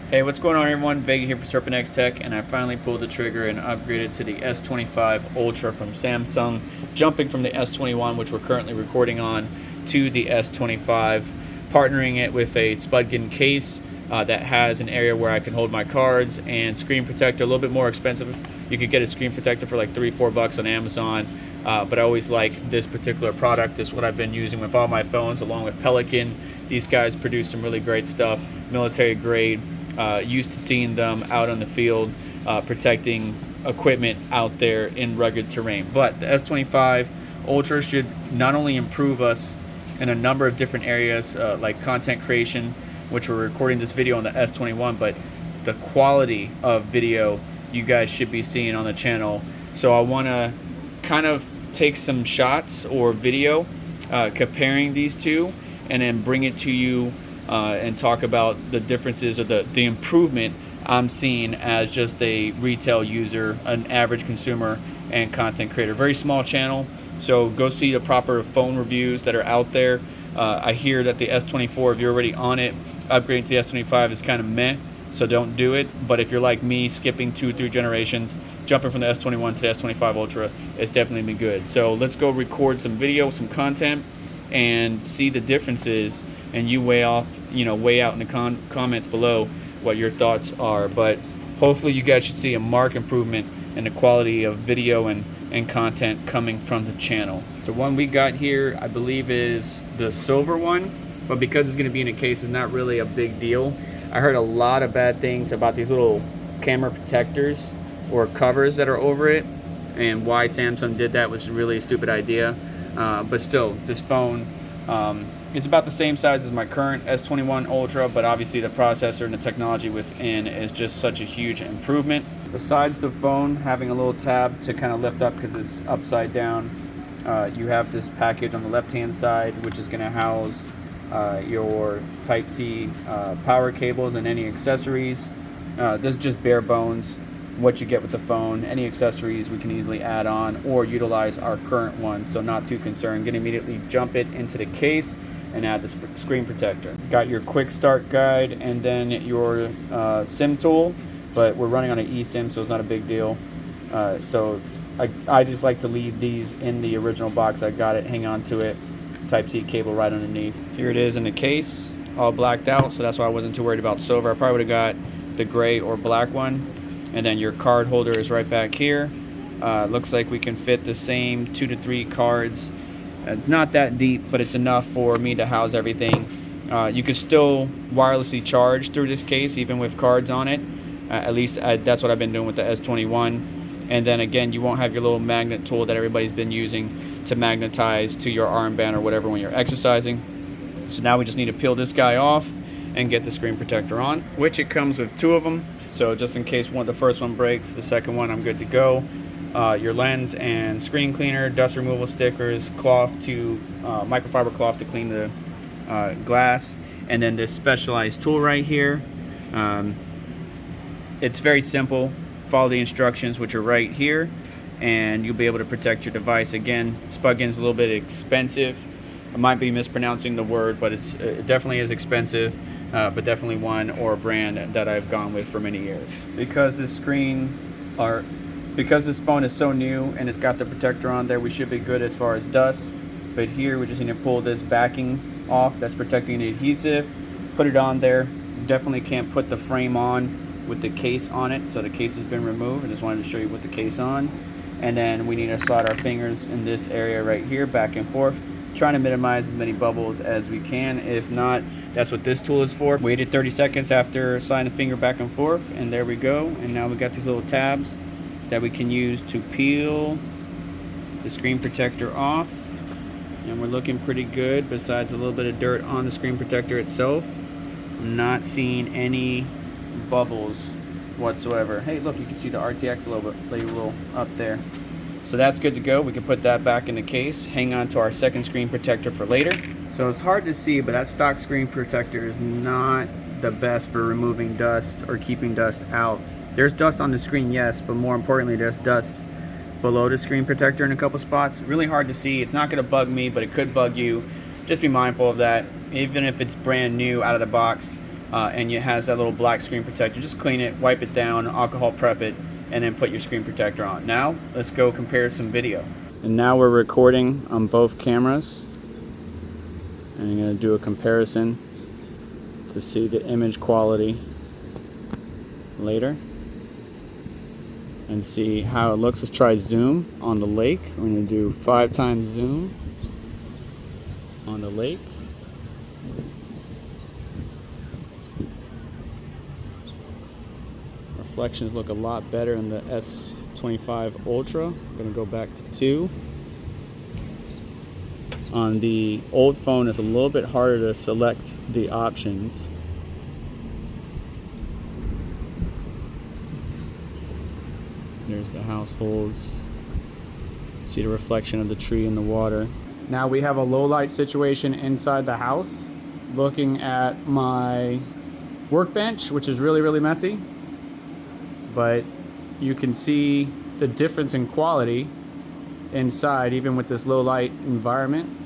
Hey, what's going on everyone? Vega here for SerpentX Tech, and I finally pulled the trigger and upgraded to the S25 Ultra from Samsung, jumping from the S21, which we're currently recording on, to the S25, partnering it with a Spudgen case that has an area where I can hold my cards, and screen protector, a little bit more expensive. You could get a screen protector for like $3-4 on Amazon, but I always like this particular product. This is what I've been using with all my phones, along with Pelican. These guys produce some really great stuff, military grade. Used to seeing them out on the field protecting equipment out there in rugged terrain. But the S25 Ultra should not only improve us in a number of different areas like content creation, which we're recording this video on the S21, but the quality of video you guys should be seeing on the channel. So I want to kind of take some shots or video comparing these two and then bring it to you and talk about the differences or the improvement I'm seeing as just a retail user, an average consumer and content creator. Very small channel, so go see the proper phone reviews that are out there. I hear that the S24, if you're already on it, upgrading to the S25 is kind of meh, so don't do it. But if you're like me, skipping 2-3 generations, jumping from the S21 to the S25 Ultra is definitely been good. So let's go record some video, some content, and see the differences, and you weigh out in the comments below what your thoughts are. But hopefully you guys should see a marked improvement in the quality of video and content coming from the channel. The one we got here, I believe, is the silver one, but because it's going to be in a case, it's not really a big deal. I heard a lot of bad things about these little camera protectors or covers that are over it, and why Samsung did that was really a stupid idea. But still, this phone is about the same size as my current S21 Ultra, but obviously the processor and the technology within is just such a huge improvement. Besides the phone having a little tab to kind of lift up because it's upside down, you have this package on the left hand side, which is going to house your Type-C power cables and any accessories. This is just bare bones what you get with the phone. Any accessories we can easily add on or utilize our current one, so not too concerned. Gonna immediately jump it into the case and add the screen protector. Got your quick start guide and then your SIM tool, but we're running on an eSIM, so it's not a big deal. So I just like to leave these in the original box. I got it, hang on to it, Type-C cable right underneath. Here it is in the case, all blacked out, so that's why I wasn't too worried about silver. I probably would have got the gray or black one. And then your card holder is right back here. Looks like we can fit the same 2 to 3 cards. Not that deep, but it's enough for me to house everything. You can still wirelessly charge through this case, even with cards on it. At least that's what I've been doing with the S21. And then again, you won't have your little magnet tool that everybody's been using to magnetize to your armband or whatever when you're exercising. So now we just need to peel this guy off and get the screen protector on, which it comes with 2 of them. So just in case the first one breaks, the second one I'm good to go. Your lens and screen cleaner, dust removal stickers, cloth to microfiber cloth to clean the glass, and then this specialized tool right here. It's very simple. Follow the instructions, which are right here, and you'll be able to protect your device. Again, Spudgen's a little bit expensive. I might be mispronouncing the word, but it definitely is expensive. But definitely one or a brand that I've gone with for many years. Because this phone is so new and it's got the protector on there, we should be good as far as dust. But here we just need to pull this backing off that's protecting the adhesive, put it on there. Definitely can't put the frame on with the case on it, so the case has been removed. I just wanted to show you with the case on. And then we need to slide our fingers in this area right here, back and forth, trying to minimize as many bubbles as we can. If not, that's what this tool is for. Waited 30 seconds after sliding the finger back and forth, and there we go. And now we got these little tabs that we can use to peel the screen protector off, and we're looking pretty good. Besides a little bit of dirt on the screen protector itself, I'm not seeing any bubbles whatsoever. Hey, look, you can see the RTX a little up there. So that's good to go. We can put that back in the case, hang on to our second screen protector for later. So it's hard to see, but that stock screen protector is not the best for removing dust or keeping dust out. There's dust on the screen, yes, but more importantly, there's dust below the screen protector in a couple spots. Really hard to see. It's not going to bug me, but it could bug you. Just be mindful of that. Even if it's brand new out of the box, and it has that little black screen protector. Just clean it, wipe it down, alcohol prep it, and then put your screen protector on. Now let's go compare some video. And now we're recording on both cameras, and I'm going to do a comparison to see the image quality later and see how it looks. Let's try zoom on the lake. We're going to do 5 times zoom on the lake. Reflections look a lot better in the S25 Ultra. I'm going to go back to 2. On the old phone, it's a little bit harder to select the options. There's the households. See the reflection of the tree in the water. Now we have a low light situation inside the house. Looking at my workbench, which is really messy. But you can see the difference in quality inside, even with this low light environment.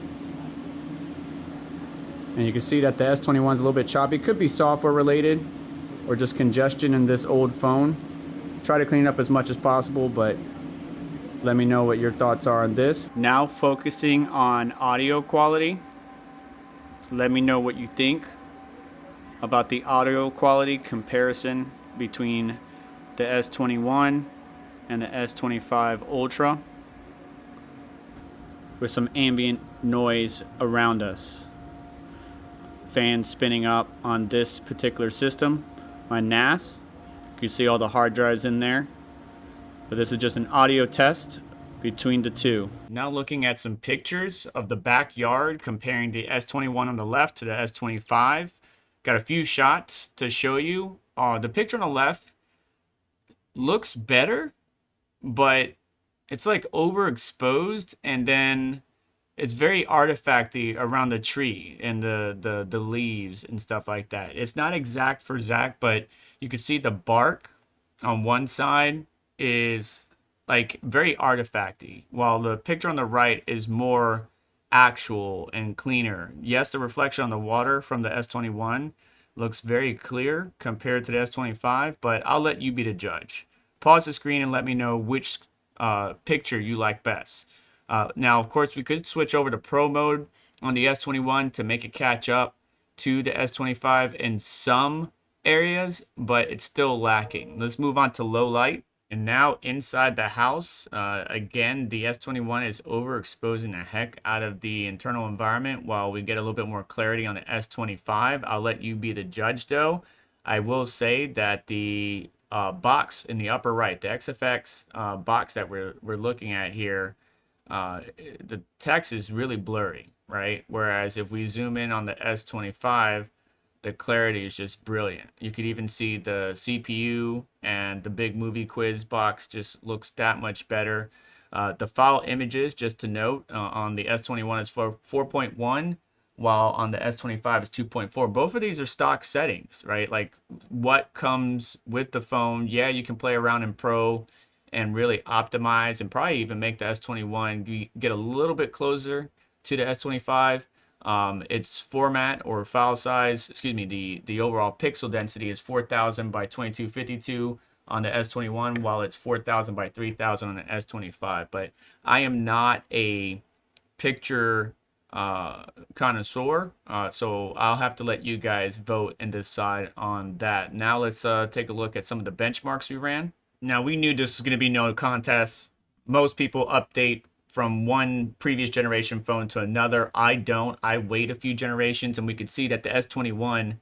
And you can see that the S21 is a little bit choppy. Could be software related or just congestion in this old phone. Try to clean it up as much as possible, but let me know what your thoughts are on this. Now focusing on audio quality. Let me know what you think about the audio quality comparison between the S21 and the S25 Ultra with some ambient noise around us. Fans spinning up on this particular system, my NAS. You can see all the hard drives in there. But this is just an audio test between the two. Now looking at some pictures of the backyard, comparing the S21 on the left to the S25. Got a few shots to show you. The picture on the left looks better, but it's like overexposed, and then it's very artifacty around the tree and the leaves and stuff like that. It's not exact for Zach, but you can see the bark on one side is like very artifacty, while the picture on the right is more actual and cleaner. Yes, the reflection on the water from the S21 looks very clear compared to the S25, but I'll let you be the judge. Pause the screen and let me know which picture you like best. Now, of course, we could switch over to Pro mode on the S21 to make it catch up to the S25 in some areas, but it's still lacking. Let's move on to low light. And now inside the house, again, the S21 is overexposing the heck out of the internal environment while we get a little bit more clarity on the S25. I'll let you be the judge, though. I will say that the box in the upper right, the XFX box that we're looking at here, the text is really blurry, right? Whereas if we zoom in on the S25, the clarity is just brilliant. You could even see the CPU, and the big movie quiz box just looks that much better. The file images, just to note, on the S21 is 4.1, while on the S25 is 2.4. Both of these are stock settings, right? Like what comes with the phone. Yeah, you can play around in Pro and really optimize and probably even make the S21 get a little bit closer to the S25. Its format or file size, excuse me, the overall pixel density is 4000 by 2252 on the S21, while it's 4000 by 3000 on the S25. But I am not a picture connoisseur, so I'll have to let you guys vote and decide on that. Now let's take a look at some of the benchmarks we ran. Now, we knew this was going to be no contest. Most people update from one previous generation phone to another. I don't. I wait a few generations, and we could see that the S21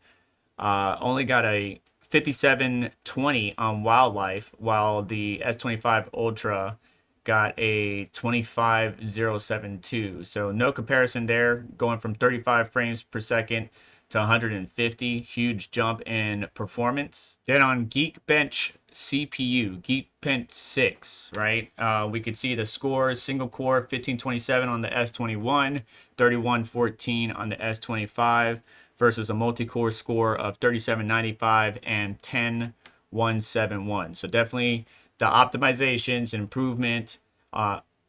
only got a 5720 on wildlife, while the S25 Ultra got a 25072. So no comparison there, going from 35 frames per second to 150. Huge jump in performance. Then on Geekbench CPU, Geekbench 6, right? We could see the scores: single core 1527 on the S21, 3114 on the S25, versus a multi-core score of 3795 and 10171. So definitely the optimizations, improvement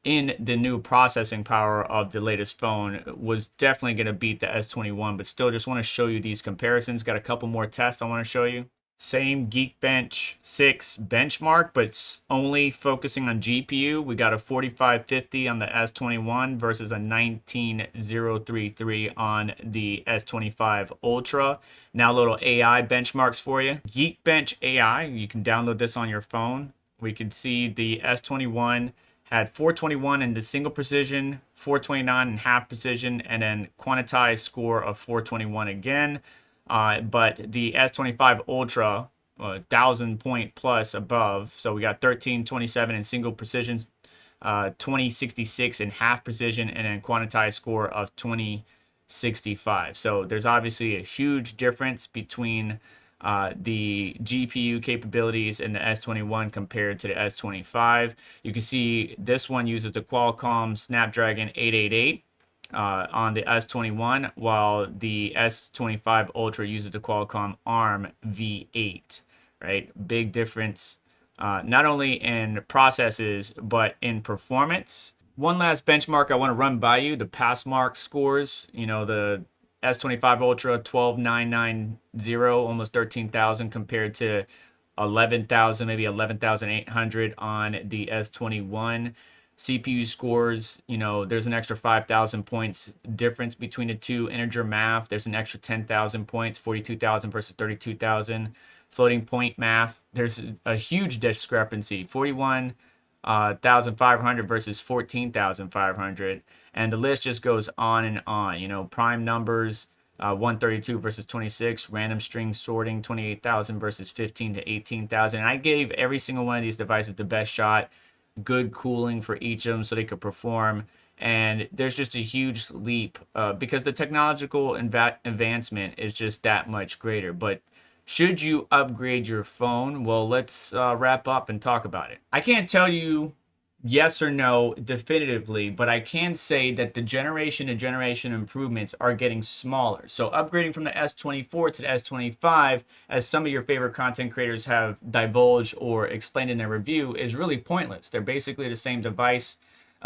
in the new processing power of the latest phone was definitely going to beat the S21, but still just want to show you these comparisons. Got a couple more tests I want to show you. Same Geekbench 6 benchmark, but only focusing on GPU. We got a 4550 on the S21 versus a 19033 on the S25 Ultra. Now little AI benchmarks for you. Geekbench AI, you can download this on your phone. We can see the S21 had 421 in the single precision, 429 in half precision, and then quantized score of 421 again. But the S25 Ultra, 1,000 point plus above. So we got 1327 in single precision, 2066 in half precision, and then quantized score of 2065. So there's obviously a huge difference between the GPU capabilities in the S21 compared to the S25. You can see this one uses the Qualcomm Snapdragon 888 on the S21, while the S25 Ultra uses the Qualcomm ARM V8, right? Big difference, not only in processes, but in performance. One last benchmark I want to run by you, the Passmark scores. You know, the S25 Ultra 12,990, almost 13,000 compared to 11,000, maybe 11,800 on the S21. CPU scores, you know, there's an extra 5,000 points difference between the two. Integer math, there's an extra 10,000 points, 42,000 versus 32,000. Floating point math, there's a huge discrepancy, 41,500 versus 14,500. And the list just goes on and on. You know, prime numbers, 132 versus 26. Random string sorting, 28,000 versus 15 to 18,000. And I gave every single one of these devices the best shot. Good cooling for each of them so they could perform. And there's just a huge leap because the technological advancement is just that much greater. But should you upgrade your phone? Well, let's wrap up and talk about it. I can't tell you yes or no definitively, but I can say that the generation to generation improvements are getting smaller. So upgrading from the S24 to the S25, as some of your favorite content creators have divulged or explained in their review, is really pointless. They're basically the same device.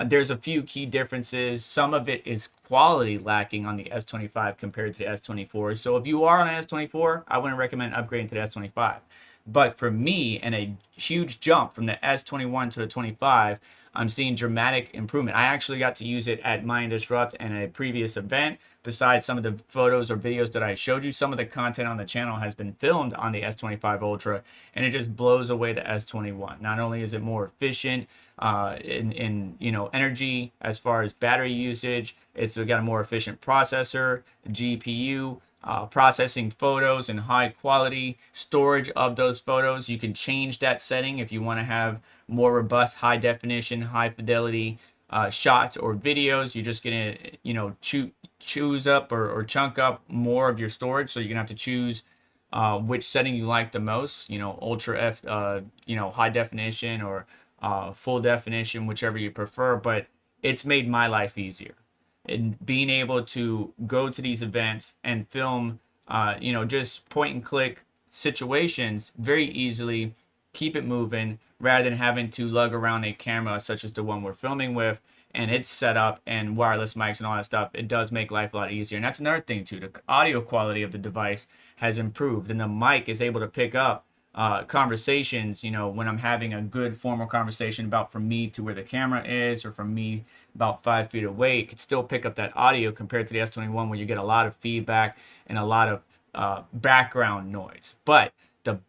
There's a few key differences. Some of it is quality lacking on the S25 compared to the S24. So if you are on the S24, I wouldn't recommend upgrading to the S25. But for me, and a huge jump from the S21 to the 25, I'm seeing dramatic improvement. I actually got to use it at Mind Disrupt and a previous event. Besides some of the photos or videos that I showed you, some of the content on the channel has been filmed on the S25 Ultra, and it just blows away the S21. Not only is it more efficient in you know, energy as far as battery usage, it's got a more efficient processor, GPU. Processing photos and high quality storage of those photos. You can change that setting if you want to have more robust, high definition, high fidelity shots or videos. You're just gonna, you know, choose up or chunk up more of your storage. So you're gonna have to choose which setting you like the most. You know, ultra F, you know, high definition or full definition, whichever you prefer. But it's made my life easier. And being able to go to these events and film, you know, just point and click situations very easily, keep it moving, rather than having to lug around a camera such as the one we're filming with, and it's set up and wireless mics and all that stuff. It does make life a lot easier. And that's another thing too. The audio quality of the device has improved, and the mic is able to pick up conversations, you know, when I'm having a good formal conversation about from me to where the camera is, or from me about 5 feet away, it could still pick up that audio compared to the S21 where you get a lot of feedback and a lot of background noise. But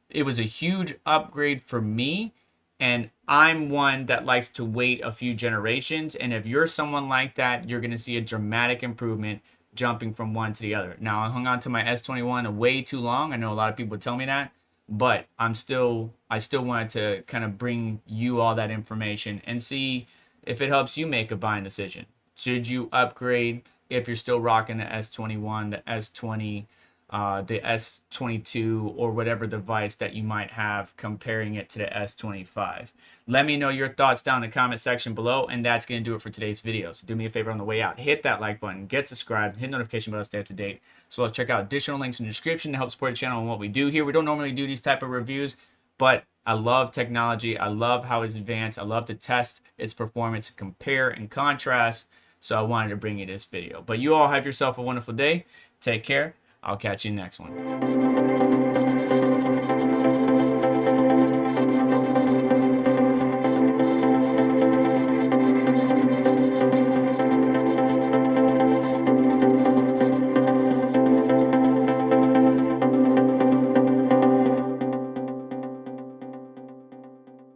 it was a huge upgrade for me, and I'm one that likes to wait a few generations. And if you're someone like that, you're going to see a dramatic improvement jumping from one to the other. Now, I hung on to my S21 way too long. I know a lot of people tell me that. But I still wanted to kind of bring you all that information and see if it helps you make a buying decision. Should you upgrade if you're still rocking the S21, the S20, the S22, or whatever device that you might have, comparing it to the S25? Let me know your thoughts down in the comment section below, and that's going to do it for today's video. So do me a favor on the way out, hit that like button, get subscribed, hit notification bell to stay up to date. So let's check out additional links in the description to help support the channel and what we do here. We don't normally do these type of reviews, but I love technology. I love how it's advanced. I love to test its performance, compare and contrast. So I wanted to bring you this video. But you all have yourself a wonderful day. Take care. I'll catch you next one.